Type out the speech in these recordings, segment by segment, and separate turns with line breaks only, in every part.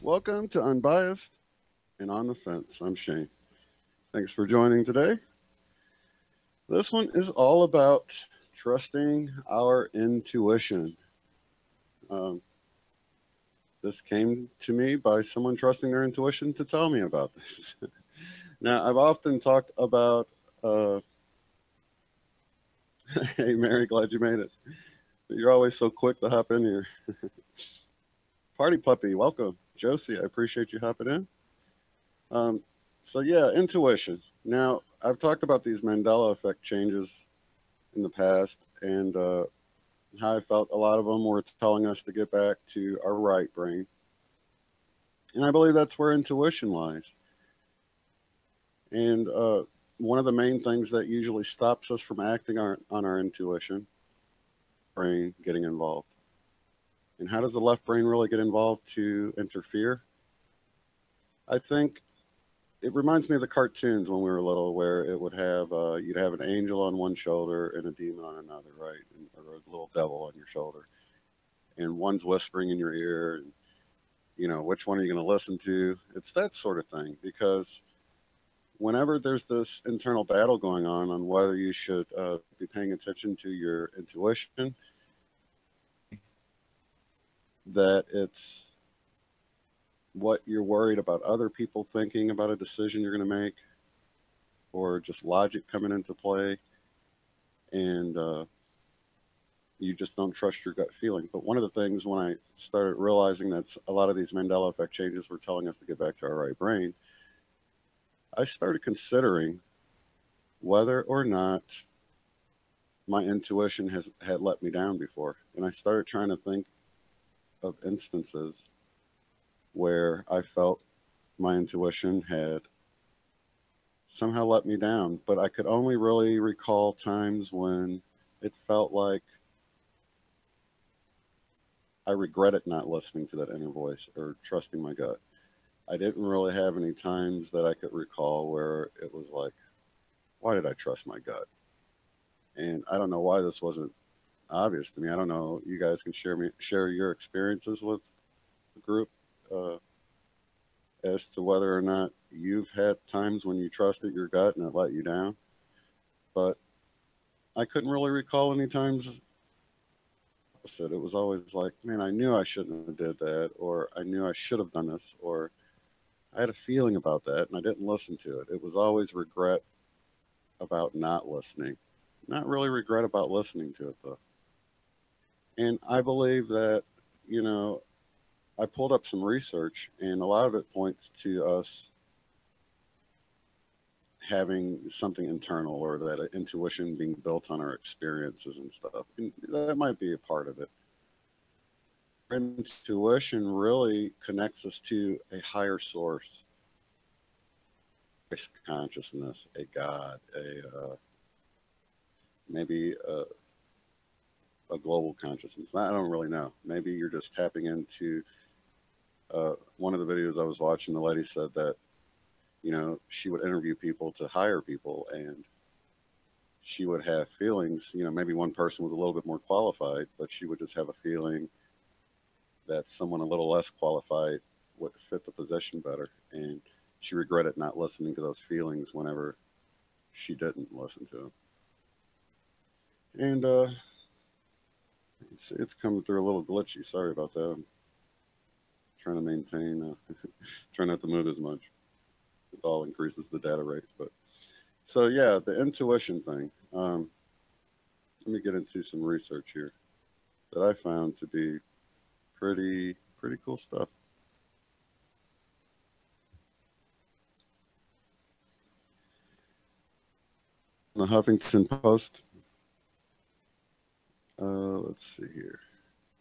Welcome to Unbiased and On the Fence. I'm Shane. Thanks for joining today. This one is all about trusting our intuition. This came to me by someone trusting their intuition to tell me about this. Now, I've often talked about, hey, Mary, glad you made it. You're always so quick to hop in here. Party Puppy, welcome. Josie, I appreciate you hopping in. So yeah, intuition. Now, I've talked about these Mandela Effect changes in the past and how I felt a lot of them were telling us to get back to our right brain. And I believe that's where intuition lies. And one of the main things that usually stops us from acting on our intuition, brain getting involved. And how does the left brain really get involved to interfere? I think it reminds me of the cartoons when we were little, where it would have you'd have an angel on one shoulder and a demon on another, right? Or a little devil on your shoulder, and one's whispering in your ear, and you know which one are you going to listen to? It's that sort of thing, because whenever there's this internal battle going on whether you should be paying attention to your intuition, that it's what you're worried about other people thinking about a decision you're going to make, or just logic coming into play, and you just don't trust your gut feeling. But one of the things when I started realizing that a lot of these Mandela Effect changes were telling us to get back to our right brain, I started considering whether or not my intuition had let me down before. And I started trying to think of instances where I felt my intuition had somehow let me down, but I could only really recall times when it felt like I regretted not listening to that inner voice or trusting my gut. I didn't really have any times that I could recall where it was like, why did I trust my gut? And I don't know why this wasn't obvious to me. I don't know. You guys can share your experiences with the group as to whether or not you've had times when you trusted your gut and it let you down. But I couldn't really recall any times opposite. It was always like, man, I knew I shouldn't have did that, or I knew I should have done this, or I had a feeling about that and I didn't listen to it. It was always regret about not listening. Not really regret about listening to it, though. And I believe that, you know, I pulled up some research, and a lot of it points to us having something internal, or that intuition being built on our experiences and stuff. And that might be a part of it. Intuition really connects us to a higher source, consciousness, a God, maybe a global consciousness. I don't really know. Maybe you're just tapping into one of the videos I was watching. The lady said that, you know, she would interview people to hire people, and she would have feelings. You know, maybe one person was a little bit more qualified, but she would just have a feeling that someone a little less qualified would fit the position better. And she regretted not listening to those feelings whenever she didn't listen to them. And it's coming through a little glitchy. Sorry about that. I'm trying to maintain, try not to move as much. It all increases the data rate. But so yeah, the intuition thing. Let me get into some research here that I found to be pretty cool stuff. The Huffington Post. Let's see here.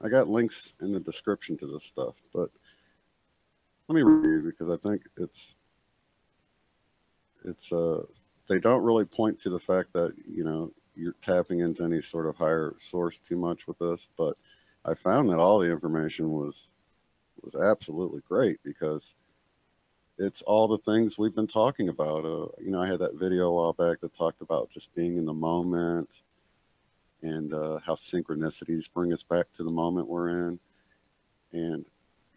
I got links in the description to this stuff, but let me read, because I think it's they don't really point to the fact that, you know, you're tapping into any sort of higher source too much with this, but I found that all the information was absolutely great, because it's all the things we've been talking about. You know, I had that video a while back that talked about just being in the moment, and how synchronicities bring us back to the moment we're in. And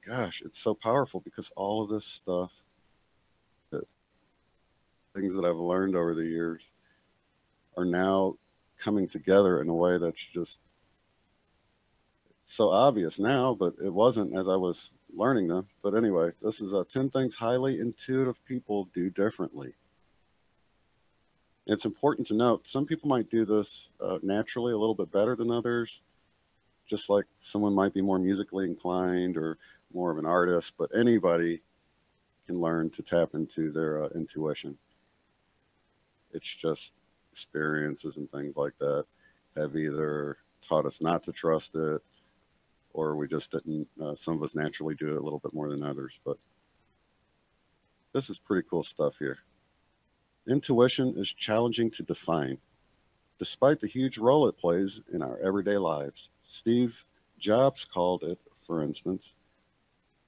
gosh, it's so powerful because all of this stuff, that things that I've learned over the years, are now coming together in a way that's just so obvious now, but it wasn't as I was learning them. But anyway, this is 10 things highly intuitive people do differently. It's important to note some people might do this naturally a little bit better than others, just like someone might be more musically inclined or more of an artist, but anybody can learn to tap into their intuition. It's just experiences and things like that have either taught us not to trust it, or we just didn't. Some of us naturally do it a little bit more than others, but this is pretty cool stuff here. Intuition is challenging to define, despite the huge role it plays in our everyday lives. Steve Jobs called it, for instance,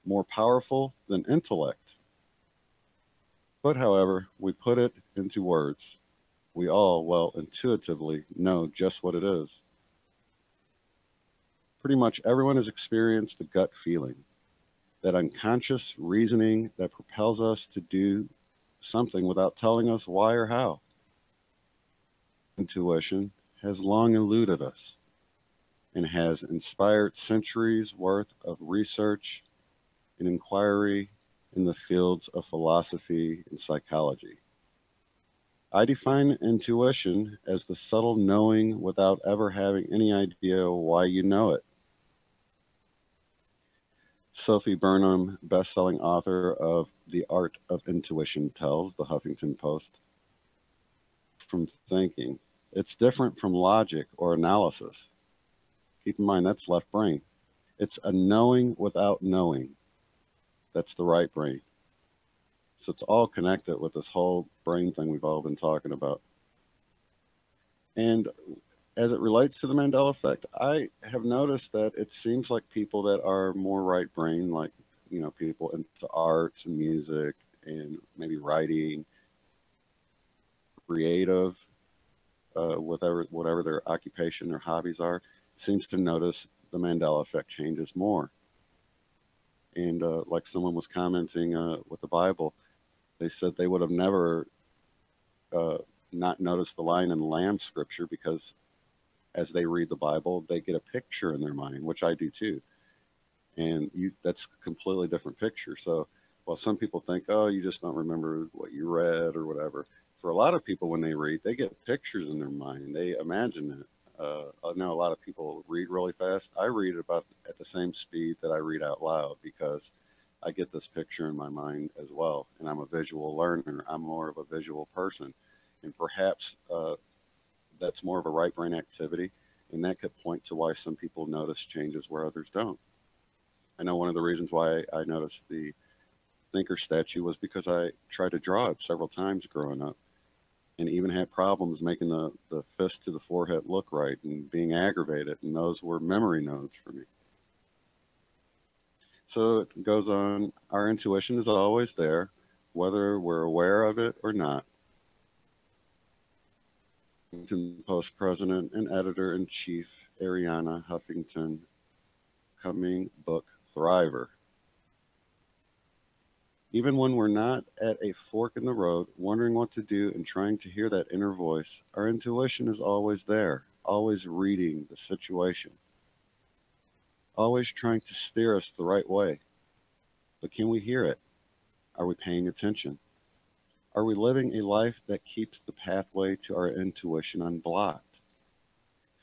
more powerful than intellect. But however we put it into words, we all, well, intuitively know just what it is. Pretty much everyone has experienced the gut feeling, that unconscious reasoning that propels us to do something without telling us why or how. Intuition has long eluded us and has inspired centuries worth of research and inquiry in the fields of philosophy and psychology. I define intuition as the subtle knowing without ever having any idea why you know it. Sophie Burnham, best-selling author of The Art of Intuition, tells the Huffington Post, from thinking, it's different from logic or analysis. Keep in mind, that's left brain. It's a knowing without knowing. That's the right brain. So it's all connected with this whole brain thing we've all been talking about. And as it relates to the Mandela Effect, I have noticed that it seems like people that are more right brain, like, people into arts and music and maybe writing, creative, whatever their occupation or hobbies are, seems to notice the Mandela Effect changes more. And like someone was commenting with the Bible, they said they would have never not noticed the line in the Lamb scripture because as they read the Bible, they get a picture in their mind, which I do too. And that's a completely different picture. So while some people think, oh, you just don't remember what you read or whatever, for a lot of people when they read, they get pictures in their mind. They imagine it. I know a lot of people read really fast. I read about at the same speed that I read out loud because I get this picture in my mind as well. And I'm a visual learner. I'm more of a visual person. And perhaps that's more of a right brain activity. And that could point to why some people notice changes where others don't. I know one of the reasons why I noticed the thinker statue was because I tried to draw it several times growing up and even had problems making the fist to the forehead look right and being aggravated. And those were memory nodes for me. So it goes on. Our intuition is always there, whether we're aware of it or not. Huffington Post president and editor-in-chief Ariana Huffington, coming book Thriver. Even when we're not at a fork in the road, wondering what to do and trying to hear that inner voice, our intuition is always there, always reading the situation, always trying to steer us the right way. But can we hear it? Are we paying attention? Are we living a life that keeps the pathway to our intuition unblocked,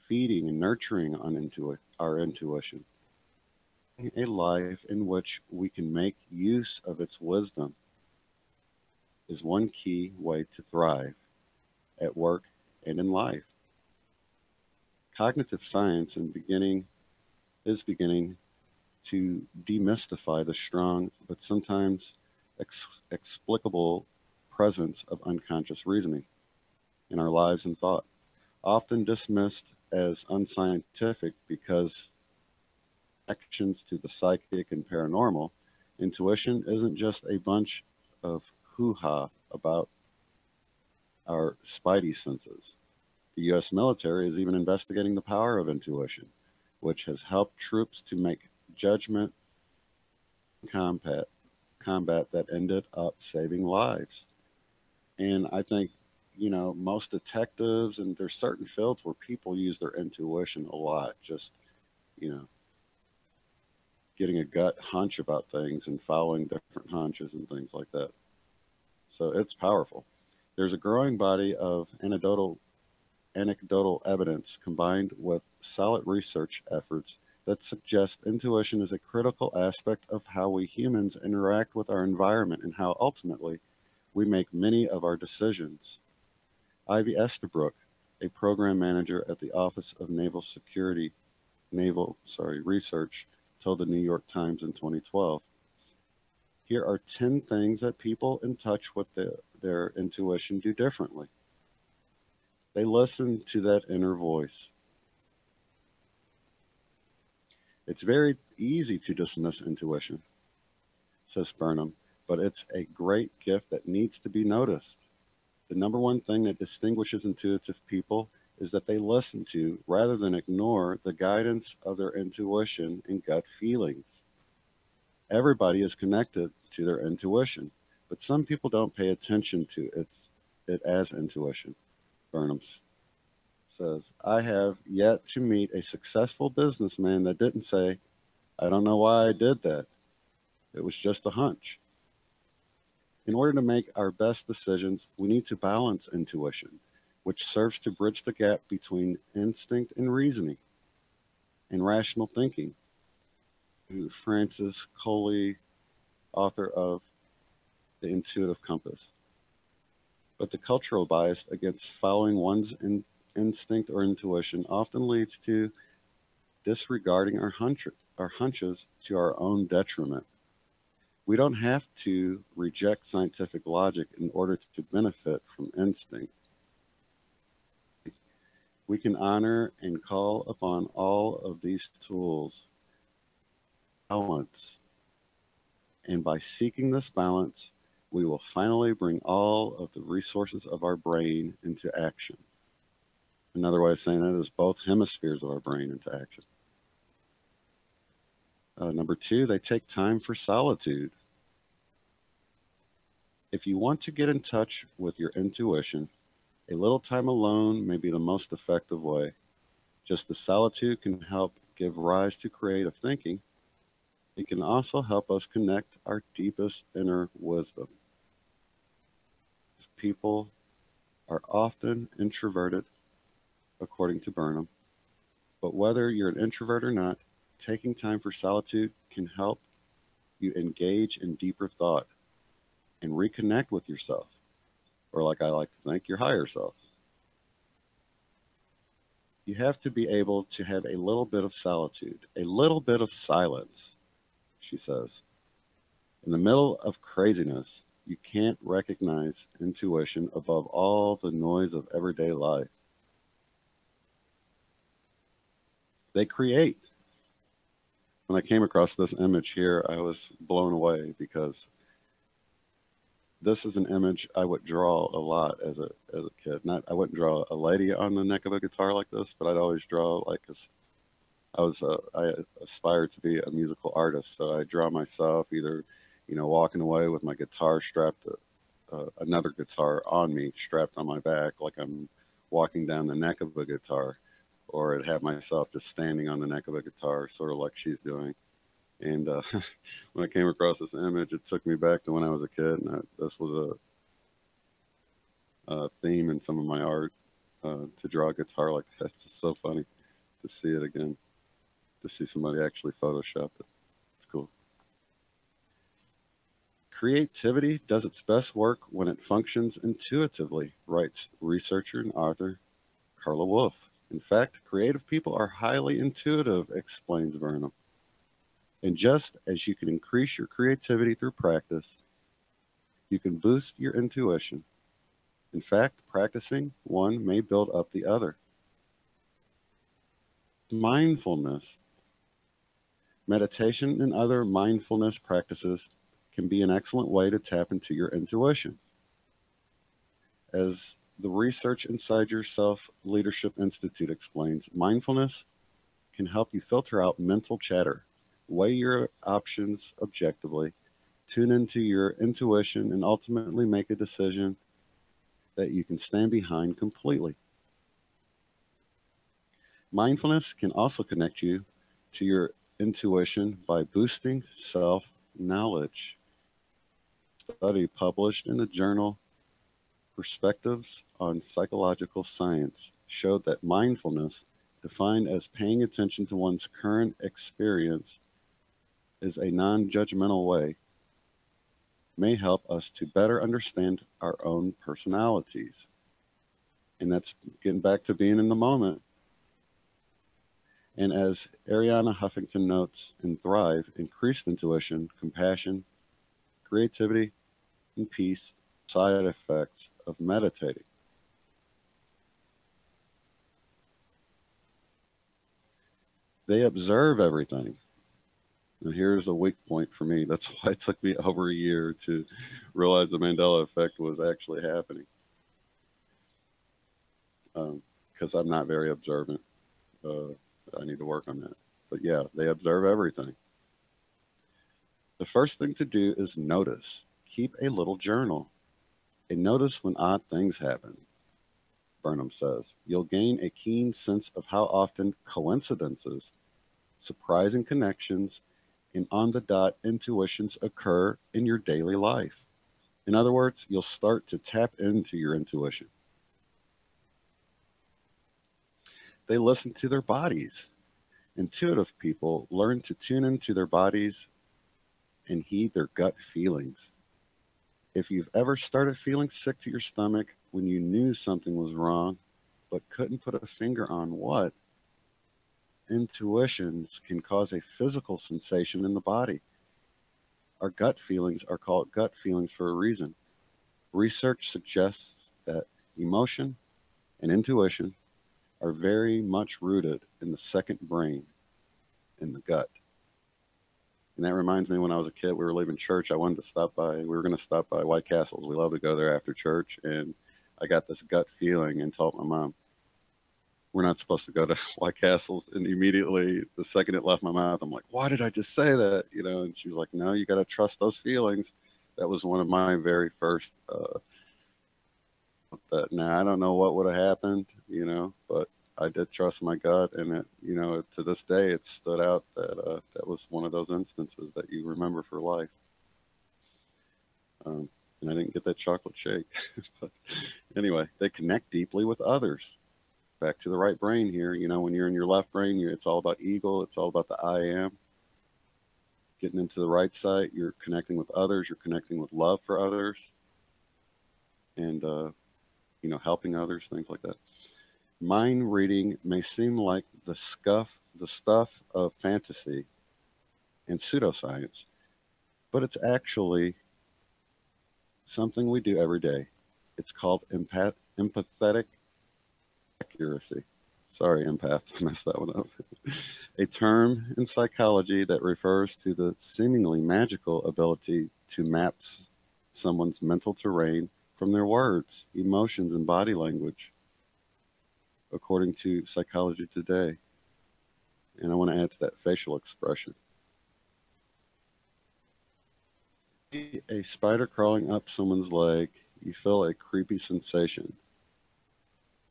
feeding and nurturing on our intuition? A life in which we can make use of its wisdom is one key way to thrive at work and in life. Cognitive science is beginning to demystify the strong but sometimes explicable presence of unconscious reasoning in our lives and thought, often dismissed as unscientific because connections to the psychic and paranormal. Intuition isn't just a bunch of hoo-ha about our spidey senses. The U.S. military is even investigating the power of intuition, which has helped troops to make judgment combat combat that ended up saving lives. And I think, most detectives, and there's certain fields where people use their intuition a lot, just, you know, getting a gut hunch about things and following different hunches and things like that. So it's powerful. There's a growing body of anecdotal evidence combined with solid research efforts that suggest intuition is a critical aspect of how we humans interact with our environment and how ultimately we make many of our decisions. Ivy Estabrook, a program manager at the Office of Naval Research, told the New York Times in 2012. Here are 10 things that people in touch with their intuition do differently. They listen to that inner voice. It's very easy to dismiss intuition, says Burnham, but it's a great gift that needs to be noticed. The number one thing that distinguishes intuitive people is that they listen to, rather than ignore, the guidance of their intuition and gut feelings. Everybody is connected to their intuition, but some people don't pay attention to it as intuition. Burnham says, I have yet to meet a successful businessman that didn't say, I don't know why I did that. It was just a hunch. In order to make our best decisions, we need to balance intuition, which serves to bridge the gap between instinct and reasoning and rational thinking. Francis Coley, author of The Intuitive Compass. But the cultural bias against following one's instinct or intuition often leads to disregarding our hunches to our own detriment. We don't have to reject scientific logic in order to benefit from instinct. We can honor and call upon all of these tools, balance. And by seeking this balance, we will finally bring all of the resources of our brain into action. Another way of saying that is both hemispheres of our brain into action. Number two, they take time for solitude. If you want to get in touch with your intuition, a little time alone may be the most effective way. Just the solitude can help give rise to creative thinking. It can also help us connect our deepest inner wisdom. People are often introverted, according to Burnham, but whether you're an introvert or not, taking time for solitude can help you engage in deeper thought and reconnect with yourself, or like I like to think, your higher self. You have to be able to have a little bit of solitude, a little bit of silence, she says. In the middle of craziness, you can't recognize intuition above all the noise of everyday life. They create. When I came across this image here, I was blown away because this is an image I would draw a lot as a kid. I wouldn't draw a lady on the neck of a guitar like this, but I'd always draw cause I aspired to be a musical artist, so I draw myself either, walking away with my guitar strapped to another guitar on me, strapped on my back, like I'm walking down the neck of a guitar, or I'd have myself just standing on the neck of a guitar, sort of like she's doing. And when I came across this image, it took me back to when I was a kid, and this was a theme in some of my art, to draw a guitar like that. It's just so funny to see it again, to see somebody actually Photoshop it. It's cool. Creativity does its best work when it functions intuitively, writes researcher and author Carla Wolf. In fact, creative people are highly intuitive, explains Burnham. And just as you can increase your creativity through practice, you can boost your intuition. In fact, practicing one may build up the other. Mindfulness. Meditation and other mindfulness practices can be an excellent way to tap into your intuition. As The research inside yourself Leadership Institute explains mindfulness can help you filter out mental chatter, weigh your options objectively, tune into your intuition, and ultimately make a decision that you can stand behind completely. Mindfulness can also connect you to your intuition by boosting self knowledge. A study published in the journal Perspectives on Psychological Science showed that mindfulness, defined as paying attention to one's current experience, is a non judgmental way, may help us to better understand our own personalities. And that's getting back to being in the moment. And as Ariana Huffington notes in Thrive, increased intuition, compassion, creativity, and peace, side effects of meditating. They observe everything. Now, here's a weak point for me. That's why it took me over a year to realize the Mandela Effect was actually happening. Because I'm not very observant. I need to work on that. But yeah, they observe everything. The first thing to do is notice. Keep a little journal and notice when odd things happen. Burnham says, you'll gain a keen sense of how often coincidences, surprising connections, and on the dot intuitions occur in your daily life. In other words, you'll start to tap into your intuition. They listen to their bodies. Intuitive people learn to tune into their bodies and heed their gut feelings. If you've ever started feeling sick to your stomach when you knew something was wrong, but couldn't put a finger on what, intuitions can cause a physical sensation in the body. Our gut feelings are called gut feelings for a reason. Research suggests that emotion and intuition are very much rooted in the second brain, in the gut. And that reminds me, when I was a kid, we were leaving church. We were going to stop by White Castles. We love to go there after church. And I got this gut feeling and told my mom, we're not supposed to go to White Castles. And immediately, the second it left my mouth, I'm like, why did I just say that? And she was like, no, you got to trust those feelings. That was one of my very first, now I don't know what would have happened, but I did trust my gut, and to this day, it stood out that that was one of those instances that you remember for life. And I didn't get that chocolate shake, but anyway, they connect deeply with others. Back to the right brain here. When you're in your left brain, it's all about ego. It's all about the I am. Getting into the right side, you're connecting with others. You're connecting with love for others, and helping others, things like that. Mind reading may seem like the stuff of fantasy and pseudoscience, but it's actually something we do every day. It's called empathetic accuracy. Sorry, empaths, I messed that one up. A term in psychology that refers to the seemingly magical ability to map someone's mental terrain from their words, emotions, and body language, according to Psychology Today. And I want to add to that facial expression. A spider crawling up someone's leg, you feel a creepy sensation,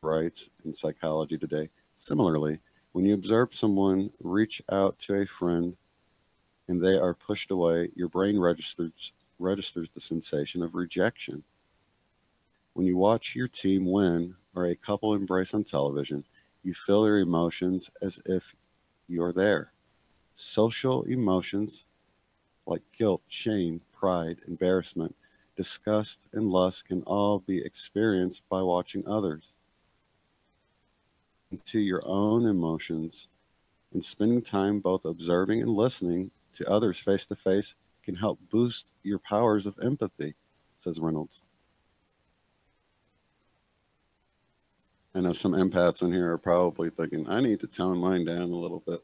writes in Psychology Today. Similarly, when you observe someone reach out to a friend and they are pushed away, your brain registers the sensation of rejection. When you watch your team win or a couple embrace on television, you feel their emotions as if you're there. Social emotions like guilt, shame, pride, embarrassment, disgust, and lust can all be experienced by watching others. To your own emotions and spending time both observing and listening to others face to face can help boost your powers of empathy, says Reynolds. I know some empaths in here are probably thinking, I need to tone mine down a little bit.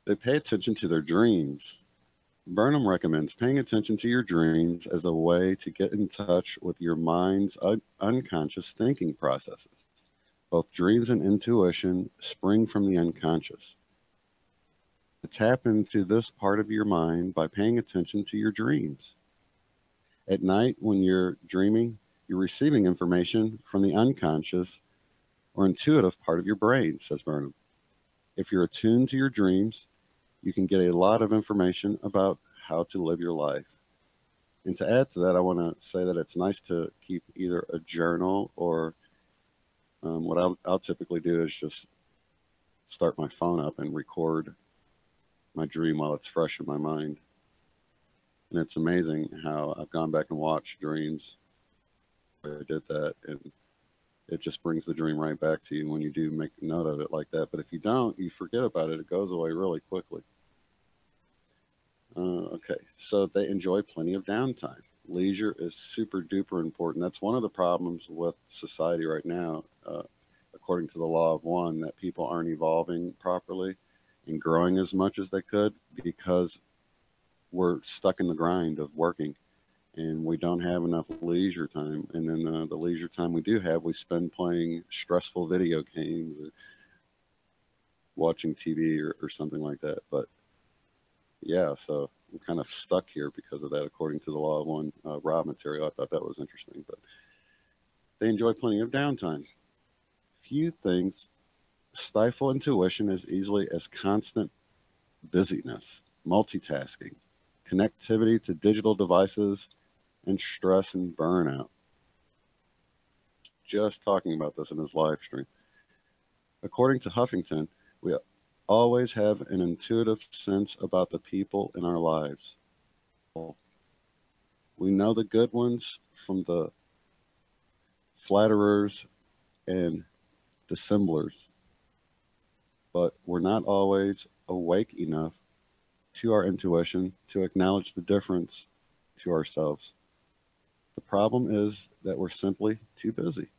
They pay attention to their dreams. Burnham recommends paying attention to your dreams as a way to get in touch with your mind's unconscious thinking processes. Both dreams and intuition spring from the unconscious. To tap into this part of your mind by paying attention to your dreams. At night, when you're dreaming, you're receiving information from the unconscious or intuitive part of your brain, says Burnham. If you're attuned to your dreams, you can get a lot of information about how to live your life. And to add to that, I want to say that it's nice to keep either a journal or what I'll typically do is just start my phone up and record my dream while it's fresh in my mind. And it's amazing how I've gone back and watched dreams where I did that, and it just brings the dream right back to you when you do make a note of it like that. But if you don't, you forget about it. It goes away really quickly. Okay, so they enjoy plenty of downtime. Leisure is super duper important. That's one of the problems with society right now, according to the law of one, that people aren't evolving properly and growing as much as they could because we're stuck in the grind of working and we don't have enough leisure time. And then the leisure time we do have, we spend playing stressful video games or watching TV or something like that. But yeah, so I'm kind of stuck here because of that, according to the law of one raw material. I thought that was interesting. But they enjoy plenty of downtime. Few things stifle intuition as easily as constant busyness, multitasking, connectivity to digital devices, and stress and burnout. Just talking about this in his live stream. According to Huffington, we always have an intuitive sense about the people in our lives. We know the good ones from the flatterers and dissemblers, but we're not always awake enough to our intuition to acknowledge the difference to ourselves. The problem is that we're simply too busy.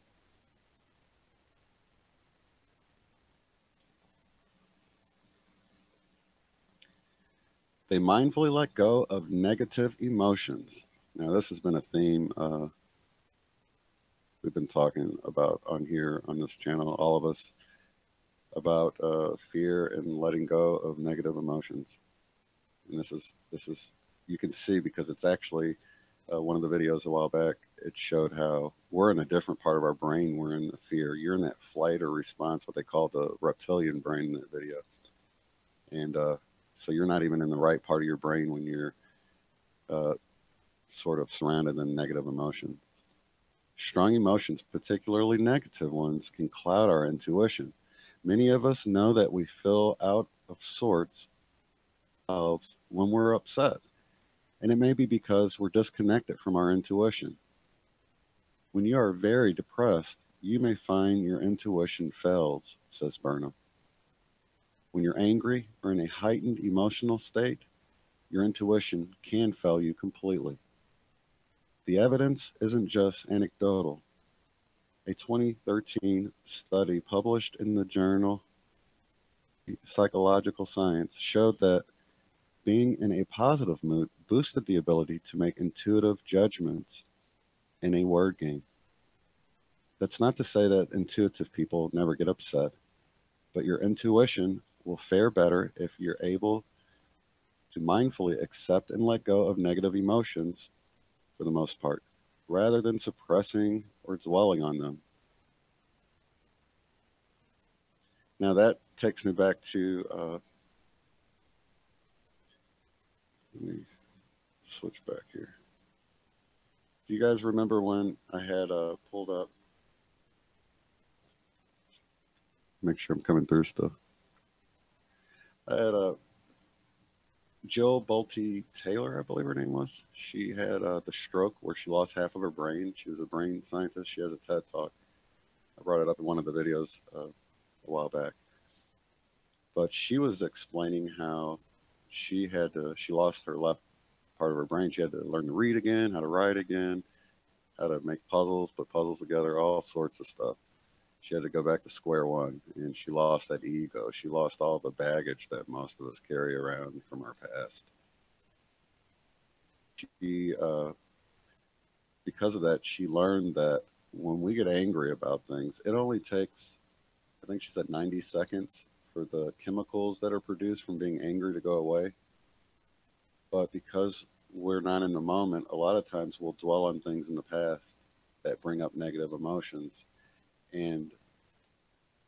They mindfully let go of negative emotions. Now, this has been a theme we've been talking about on here on this channel, all of us, about fear and letting go of negative emotions. And this is you can see because it's actually one of the videos a while back. It showed how we're in a different part of our brain. We're in the fear. You're in that flight or response, what they call the reptilian brain in that video. And so you're not even in the right part of your brain when you're sort of surrounded in negative emotion. Strong emotions, particularly negative ones, can cloud our intuition. Many of us know that we feel out of sorts when we're upset, and it may be because we're disconnected from our intuition. When you are very depressed, you may find your intuition fails, says Burnham. When you're angry or in a heightened emotional state, your intuition can fail you completely. The evidence isn't just anecdotal. A 2013 study published in the journal Psychological Science showed that being in a positive mood boosted the ability to make intuitive judgments in a word game. That's not to say that intuitive people never get upset, but your intuition will fare better if you're able to mindfully accept and let go of negative emotions for the most part, rather than suppressing or dwelling on them. Now that takes me back to, let me switch back here. Do you guys remember when I had pulled up, make sure I'm coming through still. I had Jill Bolte Taylor, I believe her name was. She had the stroke where she lost half of her brain. She was a brain scientist. She has a TED Talk. I brought it up in one of the videos a while back. But she was explaining how she lost her left part of her brain. She had to learn to read again, how to write again, how to make puzzles, put puzzles together, all sorts of stuff. She had to go back to square one, and she lost that ego. She lost all the baggage that most of us carry around from our past. she because of that, she learned that when we get angry about things, it only takes, I think she said, 90 seconds for the chemicals that are produced from being angry to go away. But because we're not in the moment, a lot of times we'll dwell on things in the past that bring up negative emotions. And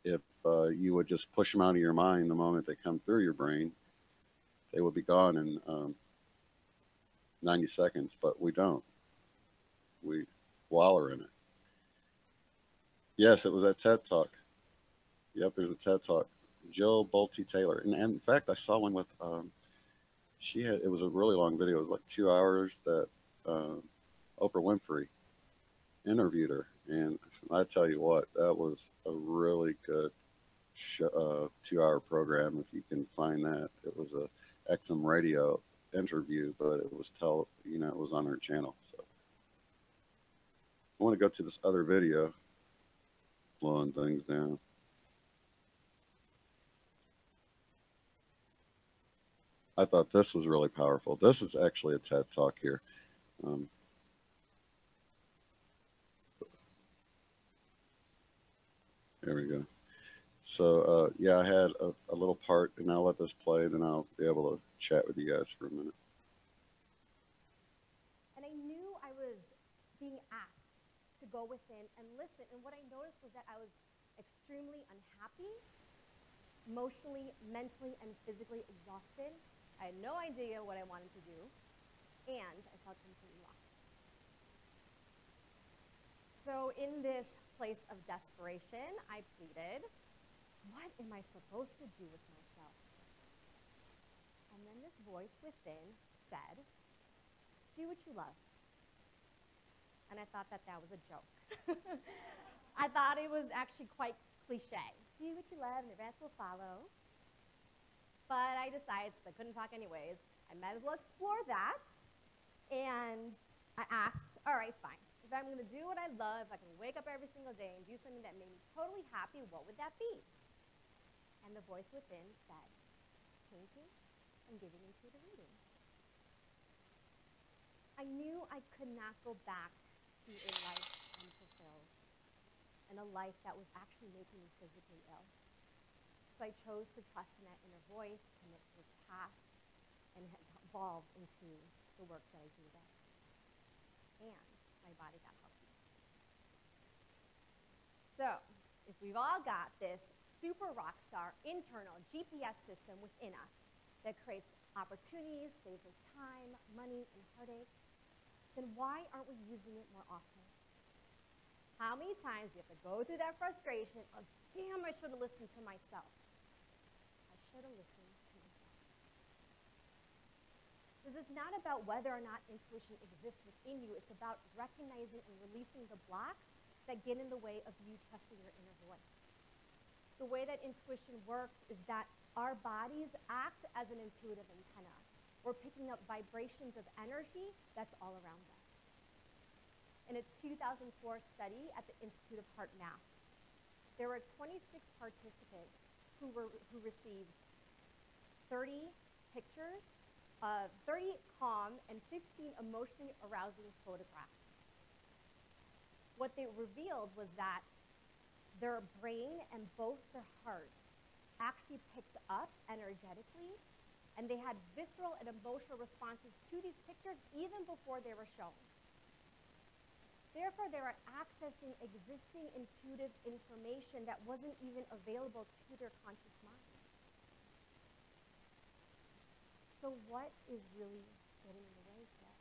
if you would just push them out of your mind the moment they come through your brain, they would be gone in 90 seconds. But we don't. We wallow in it. Yes, it was a TED Talk. Yep, there's a TED Talk. Jill Bolte Taylor. And in fact, I saw one with, she had, it was a really long video. It was like 2 hours that uh, Oprah Winfrey interviewed her. And I tell you what, that was a really good 2 hour program. If you can find that, it was a XM radio interview, but it was it was on her channel. So I want to go to this other video, slowing things down. I thought this was really powerful. This is actually a TED Talk here. Um, there we go. So yeah, I had a little part, and I'll let this play, and then I'll be able to chat with you guys for a minute.
And I knew I was being asked to go within and listen. And what I noticed was that I was extremely unhappy, emotionally, mentally, and physically exhausted. I had no idea what I wanted to do, and I felt completely lost. So in this place of desperation, I pleaded, what am I supposed to do with myself? And then this voice within said, do what you love. And I thought that that was a joke. I thought it was actually quite cliche. Do what you love and the rest will follow. But I decided, since I couldn't talk anyways, I might as well explore that. And I asked, all right, fine. If I'm going to do what I love, if I can wake up every single day and do something that made me totally happy, what would that be? And the voice within said, painting and giving intuitive readings. I knew I could not go back to a life unfulfilled and a life that was actually making me physically ill. So I chose to trust in that inner voice, commit to this path, and it has evolved into the work that I do today. And my body got healthy. So, if we've all got this super rock star internal GPS system within us that creates opportunities, saves us time, money, and heartache, then why aren't we using it more often? How many times do you have to go through that frustration of, damn, I should have listened to myself. I should have listened to myself. This is not about whether or not intuition exists within you. It's about recognizing and releasing the blocks that get in the way of you trusting your inner voice. The way that intuition works is that our bodies act as an intuitive antenna. We're picking up vibrations of energy that's all around us. In a 2004 study at the Institute of Heart Math, there were 26 participants who received 30 pictures of 30 calm and 15 emotionally arousing photographs. What they revealed was that their brain and both their hearts actually picked up energetically, and they had visceral and emotional responses to these pictures even before they were shown. Therefore, they were accessing existing intuitive information that wasn't even available to their conscious mind. So what is really getting in the way today?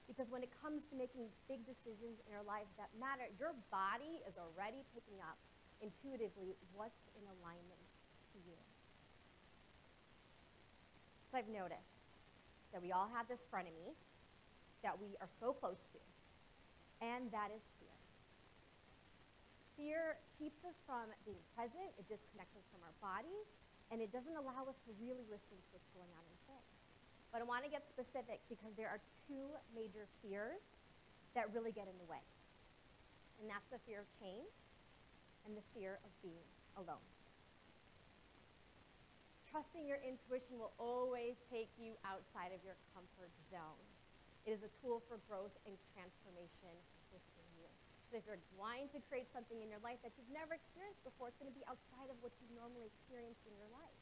Because when it comes to making big decisions in our lives that matter, your body is already picking up intuitively what's in alignment to you. So I've noticed that we all have this frenemy that we are so close to, and that is fear. Fear keeps us from being present, it disconnects us from our body, and it doesn't allow us to really listen to what's going on inside. But I want to get specific because there are two major fears that really get in the way. And that's the fear of change and the fear of being alone. Trusting your intuition will always take you outside of your comfort zone. It is a tool for growth and transformation within you. So if you're wanting to create something in your life that you've never experienced before, it's going to be outside of what you've normally experienced in your life.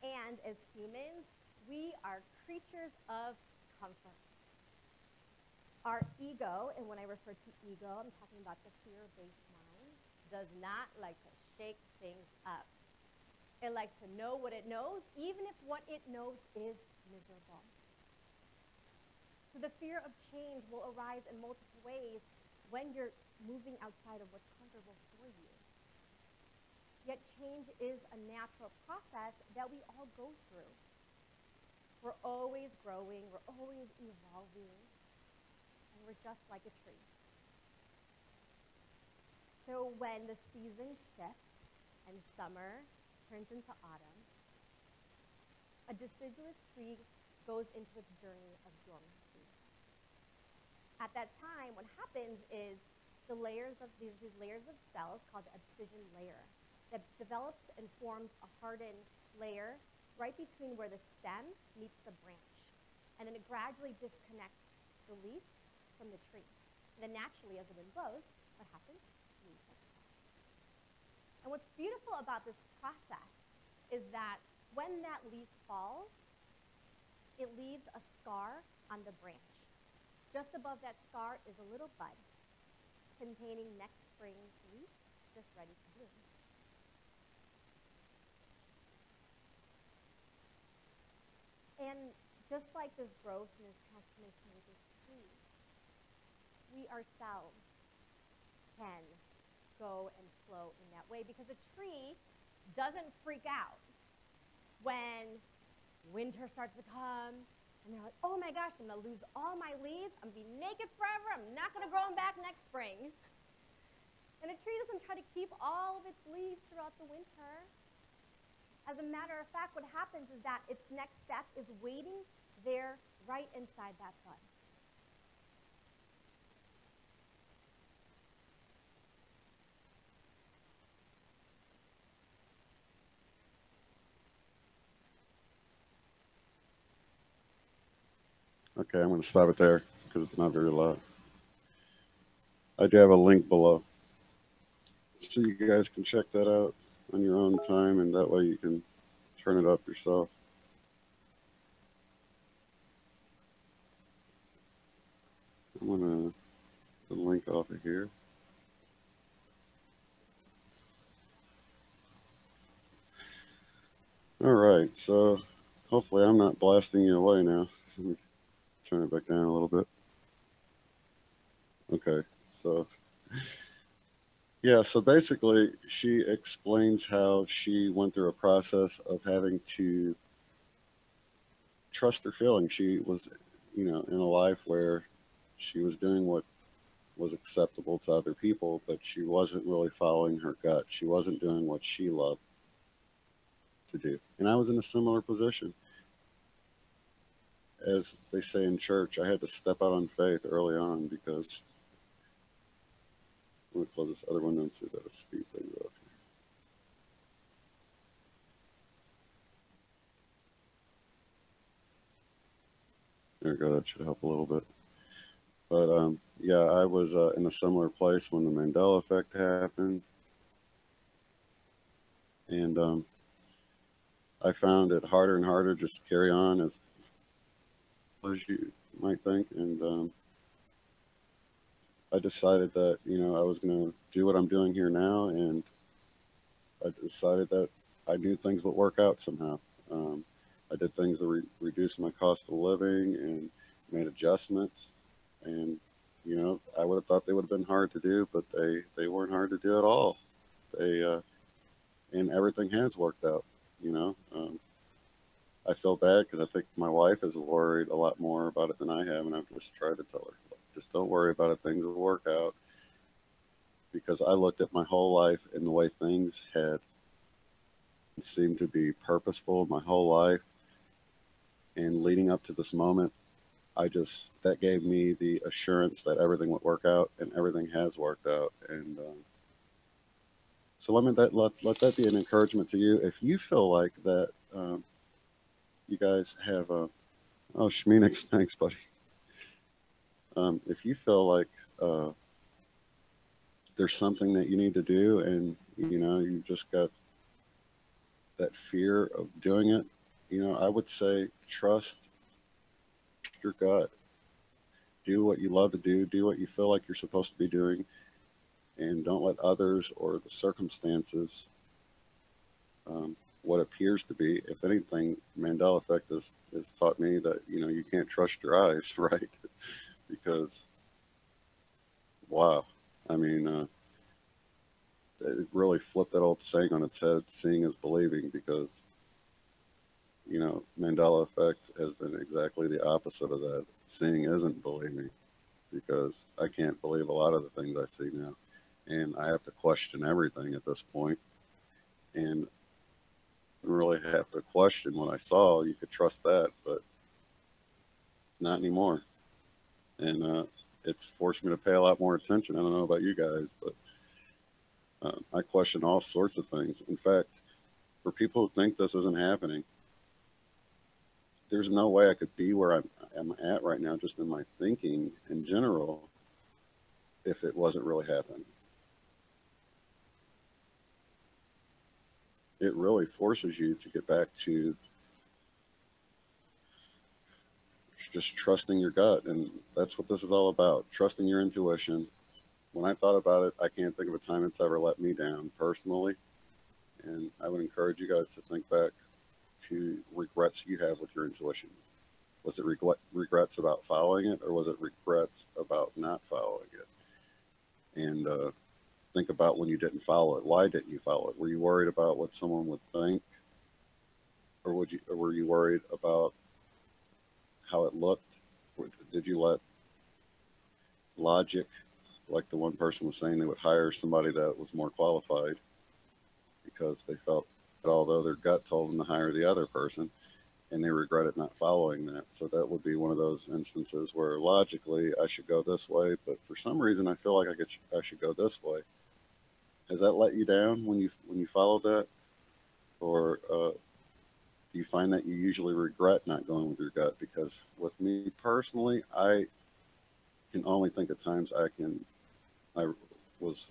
And as humans, we are creatures of comfort. Our ego, and when I refer to ego, I'm talking about the fear-based mind, does not like to shake things up. It likes to know what it knows, even if what it knows is miserable. So the fear of change will arise in multiple ways when you're moving outside of what's comfortable for you. Yet change is a natural process that we all go through. We're always growing, we're always evolving, and we're just like a tree. So when the seasons shift and summer turns into autumn, a deciduous tree goes into its journey of dormancy. At that time, what happens is the layers of these layers of cells called the abscission layer that develops and forms a hardened layer right between where the stem meets the branch. And then it gradually disconnects the leaf from the tree. And then naturally, as the wind blows, what happens? Leaves start to fall. And what's beautiful about this process is that when that leaf falls, it leaves a scar on the branch. Just above that scar is a little bud containing next spring's leaf, just ready to bloom. And just like this growth and this transformation with this tree, we ourselves can go and flow in that way, because a tree doesn't freak out when winter starts to come and they're like, oh my gosh, I'm gonna lose all my leaves, I'm gonna be naked forever, I'm not gonna grow them back next spring. And a tree doesn't try to keep all of its leaves throughout the winter. As a matter of fact, what happens is that its next step is waiting there right inside that bud.
Okay, I'm going to stop it there because it's not very loud. I do have a link below, so you guys can check that out on your own time, and that way you can turn it up yourself. I'm going to link off of here. All right, so hopefully I'm not blasting you away now. Let me turn it back down a little bit. Okay, so yeah, so basically she explains how she went through a process of having to trust her feelings. She was, in a life where she was doing what was acceptable to other people, but she wasn't really following her gut. She wasn't doing what she loved to do. And I was in a similar position. As they say in church, I had to step out on faith early on because I'm going to close this other window and see if that'll speed things up. There we go. That should help a little bit. But yeah, I was in a similar place when the Mandela Effect happened. And I found it harder and harder just to carry on as you might think. And I decided that, I was going to do what I'm doing here now. And I decided that I knew things would work out somehow. I did things to reduce my cost of living and made adjustments. And, I would have thought they would have been hard to do, but they weren't hard to do at all. And everything has worked out, I feel bad because I think my wife is worried a lot more about it than I have, and I've just tried to tell her, just don't worry about it. Things will work out. Because I looked at my whole life and the way things had seemed to be purposeful my whole life, and leading up to this moment, that gave me the assurance that everything would work out, and everything has worked out. And so let that be an encouragement to you. If you feel like that, you guys have oh, Shmeenix, thanks, buddy. If you feel like there's something that you need to do, and you just got that fear of doing it, I would say trust your gut. Do what you love to do. Do what you feel like you're supposed to be doing, and don't let others or the circumstances, what appears to be, if anything, Mandela Effect has taught me that you can't trust your eyes, right? Because wow, I mean, it really flipped that old saying on its head. Seeing is believing, because Mandela Effect has been exactly the opposite of that. Seeing isn't believing, because I can't believe a lot of the things I see now, and I have to question everything at this point, and really have to question what I saw. You could trust that, but not anymore. And it's forced me to pay a lot more attention. I don't know about you guys, but I question all sorts of things. In fact, for people who think this isn't happening, there's no way I could be where I'm at right now, just in my thinking in general, if it wasn't really happening. It really forces you to get back to just trusting your gut. And that's what this is all about, trusting your intuition. When I thought about it, I can't think of a time it's ever let me down personally. And I would encourage you guys to think back to regrets you have with your intuition. Was it regrets about following it, or was it regrets about not following it? And think about when you didn't follow it. Why didn't you follow it? Were you worried about what someone would think, or were you worried about how it looked? Or did you let logic, like the one person was saying, they would hire somebody that was more qualified because they felt that although their gut told them to hire the other person, and they regretted not following that. So that would be one of those instances where logically I should go this way, but for some reason I feel like I should go this way. Has that let you down when you followed that, or do you find that you usually regret not going with your gut? Because with me personally, I can only think of times I was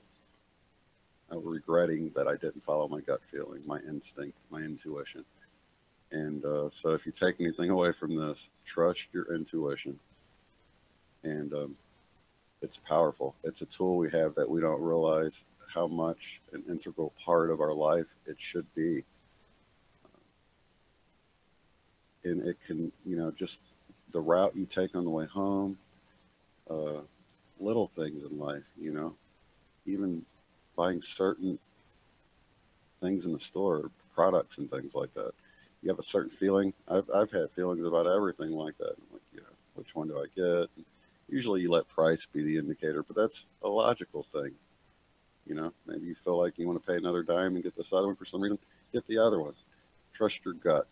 regretting that I didn't follow my gut feeling, my instinct, my intuition. And so if you take anything away from this, trust your intuition. And it's powerful. It's a tool we have that we don't realize how much an integral part of our life it should be. And it can, just the route you take on the way home, little things in life, even buying certain things in the store, products and things like that. You have a certain feeling. I've had feelings about everything like that. Like, which one do I get? And usually you let price be the indicator, but that's a logical thing. Maybe you feel like you want to pay another dime and get this other one for some reason. Get the other one. Trust your gut,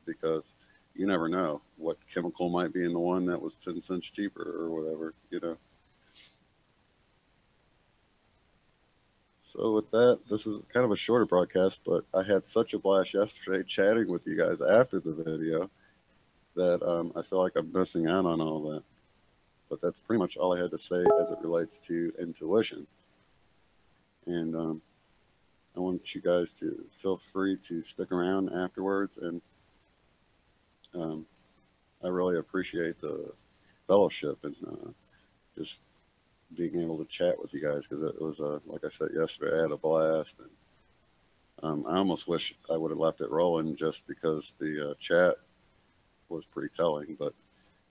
because you never know what chemical might be in the one that was 10 cents cheaper or whatever, So with that, this is kind of a shorter broadcast, but I had such a blast yesterday chatting with you guys after the video that I feel like I'm missing out on all that. But that's pretty much all I had to say as it relates to intuition. And I want you guys to feel free to stick around afterwards. And I really appreciate the fellowship and just being able to chat with you guys, because it was, like I said yesterday, I had a blast. And I almost wish I would have left it rolling just because the chat was pretty telling. But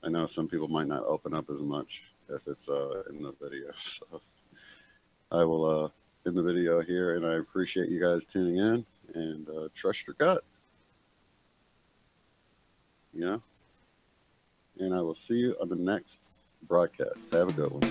I know some people might not open up as much if it's in the video. So I will end the video here, and I appreciate you guys tuning in, and trust your gut. And I will see you on the next broadcast. Have a good one.